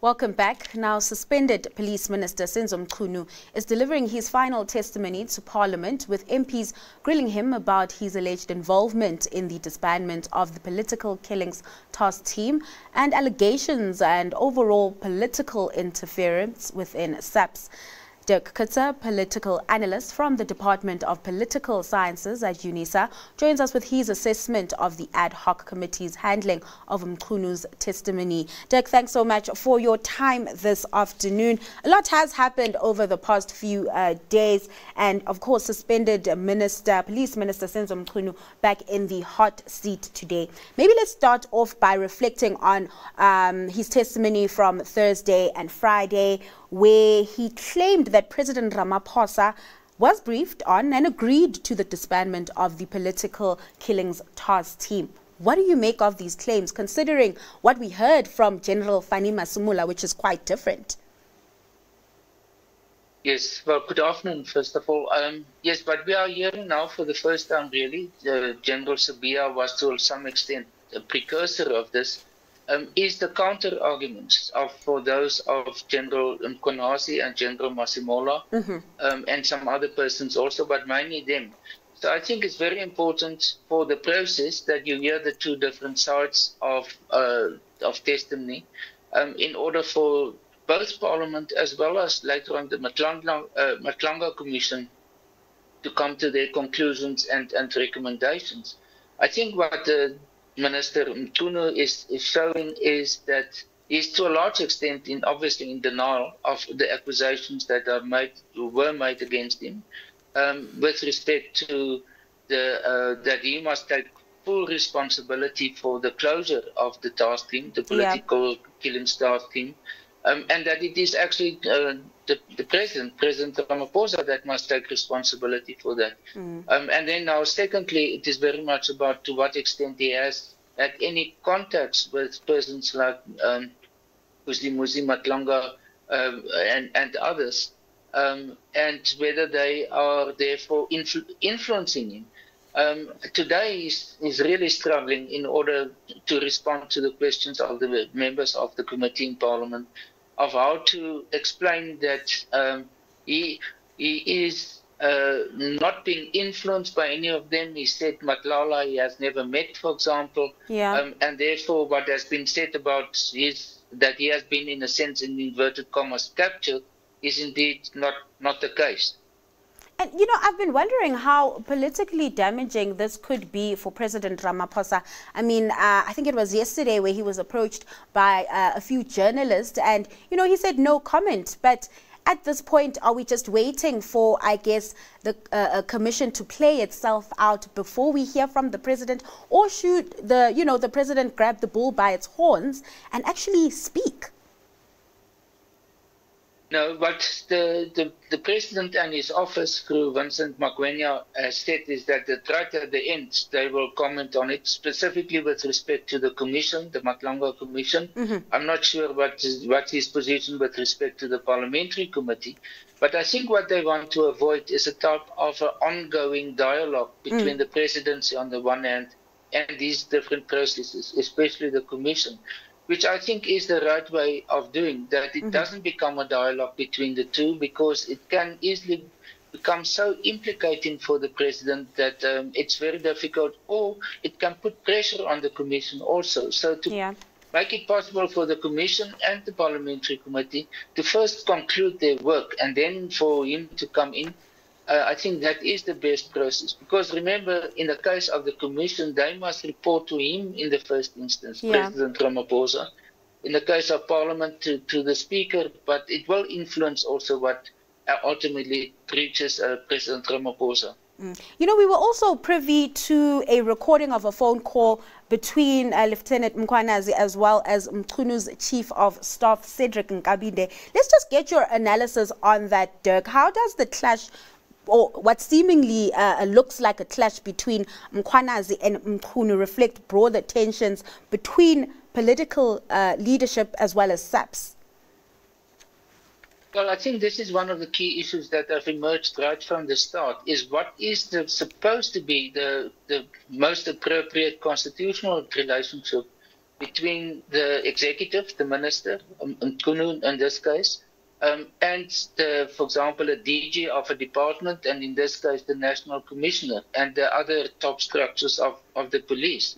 Welcome back. Now, suspended Police Minister Senzo Mchunu is delivering his final testimony to Parliament, with MPs grilling him about his alleged involvement in the disbandment of the Political Killings Task Team and allegations and overall political interference within SAPS. Dirk Coetzee, political analyst from the Department of Political Sciences at UNISA, joins us with his assessment of the ad hoc committee's handling of Mchunu's testimony. Dirk, thanks so much for your time this afternoon. A lot has happened over the past few days, and of course, suspended Police Minister Senzo Mchunu back in the hot seat today. Maybe let's start off by reflecting on his testimony from Thursday and Friday, where he claimed that President Ramaphosa was briefed on and agreed to the disbandment of the Political Killings Task Team. What do you make of these claims, considering what we heard from General Fanny Masemola, which is quite different? Yes, well, good afternoon, first of all. Yes, but we are hearing now for the first time, really, General Sibiya was to some extent a precursor of this. Is the counter-arguments for those of General Mkhwanazi and General Masemola, and some other persons also, but mainly them. So I think it's very important for the process that you hear the two different sides of testimony, in order for both Parliament as well as later on the Matlanga Commission to come to their conclusions and recommendations. I think what Minister Mchunu is showing is that he's to a large extent obviously in denial of the accusations that were made against him, with respect to that he must take full responsibility for the closure of the task team, the Political Killings Task Team, and that it is actually the President Ramaphosa, that must take responsibility for that. And then now, secondly, it is very much about to what extent he has had any contacts with persons like Muzi Matlanga and others, and whether they are therefore influencing him. Today is really struggling in order to respond to the questions of the members of the committee in Parliament, of how to explain that he is not being influenced by any of them. He said Matlala he has never met, for example, and therefore what has been said about that he has been, in a sense, in inverted commas, captured, is indeed not the case. And, you know, I've been wondering how politically damaging this could be for President Ramaphosa. I mean, I think it was yesterday where he was approached by a few journalists and, you know, he said no comment. But at this point, are we just waiting for, I guess, the commission to play itself out before we hear from the president? Or should the president grab the bull by its horns and actually speak? No, what the president and his office through Vincent Magwenya has said is that right at the end they will comment on it, specifically with respect to the commission, the Matlanga Commission. I'm not sure what his position with respect to the parliamentary committee, but I think what they want to avoid is a type of an ongoing dialogue between the presidency on the one hand and these different processes, especially the commission, which I think is the right way of doing that. It doesn't become a dialogue between the two, because it can easily become so implicating for the president that it's very difficult, or it can put pressure on the commission also. So to make it possible for the commission and the parliamentary committee to first conclude their work and then for him to come in, I think that is the best process. Because remember, in the case of the commission, they must report to him in the first instance, President Ramaphosa. In the case of Parliament, to the Speaker, but it will influence also what ultimately reaches President Ramaphosa. You know, we were also privy to a recording of a phone call between Lieutenant Mkhwanazi as well as Mchunu's Chief of Staff, Cedric Nkabinde. Let's just get your analysis on that, Dirk. How does the clash, or what seemingly looks like a clash between Mkhwanazi and Mchunu, reflect broader tensions between political leadership as well as SAPS? Well, I think this is one of the key issues that have emerged right from the start, is what is supposed to be the most appropriate constitutional relationship between the executive, the minister, Mchunu in this case, and for example, a DG of a department, and in this case, the National Commissioner, and the other top structures of the police.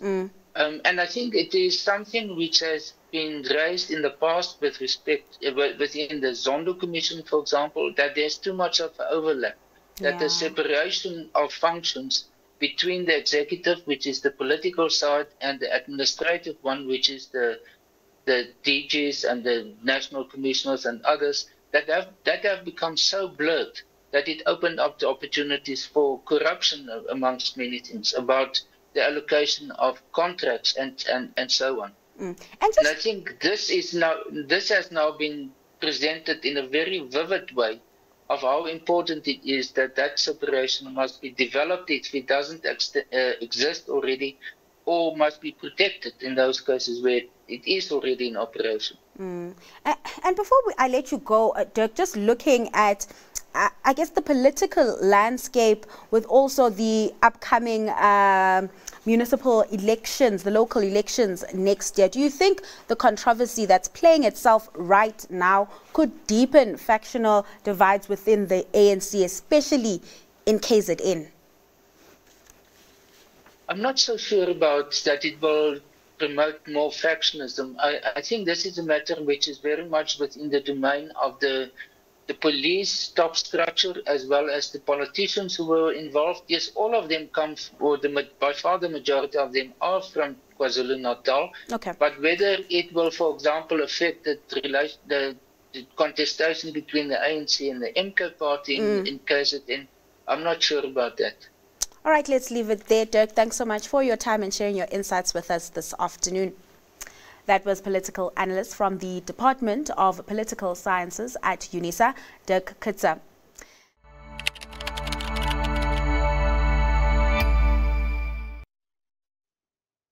And I think it is something which has been raised in the past with respect, within the Zondo Commission, for example, that there's too much of overlap, that the separation of functions between the executive, which is the political side, and the administrative one, which is the DGs and the national commissioners and others, that have become so blurred that it opened up the opportunities for corruption amongst many things about the allocation of contracts and so on. And I think this has now been presented in a very vivid way of how important it is that separation must be developed if it doesn't exist already, or must be protected in those cases where it is already in operation. And before I let you go, Dirk, just looking at, I guess, the political landscape with also the upcoming municipal elections, the local elections next year, do you think the controversy that's playing itself right now could deepen factional divides within the ANC, especially in KZN? I'm not so sure about that it will promote more factionism. I think this is a matter which is very much within the domain of the police top structure, as well as the politicians who were involved. Yes, all of them come, or by far the majority of them are from KwaZulu-Natal. Okay. But whether it will, for example, affect the contestation between the ANC and the MK party in KZN, I'm not sure about that. All right, let's leave it there, Dirk. Thanks so much for your time and sharing your insights with us this afternoon. That was political analyst from the Department of Political Sciences at UNISA, Dirk Coetzee.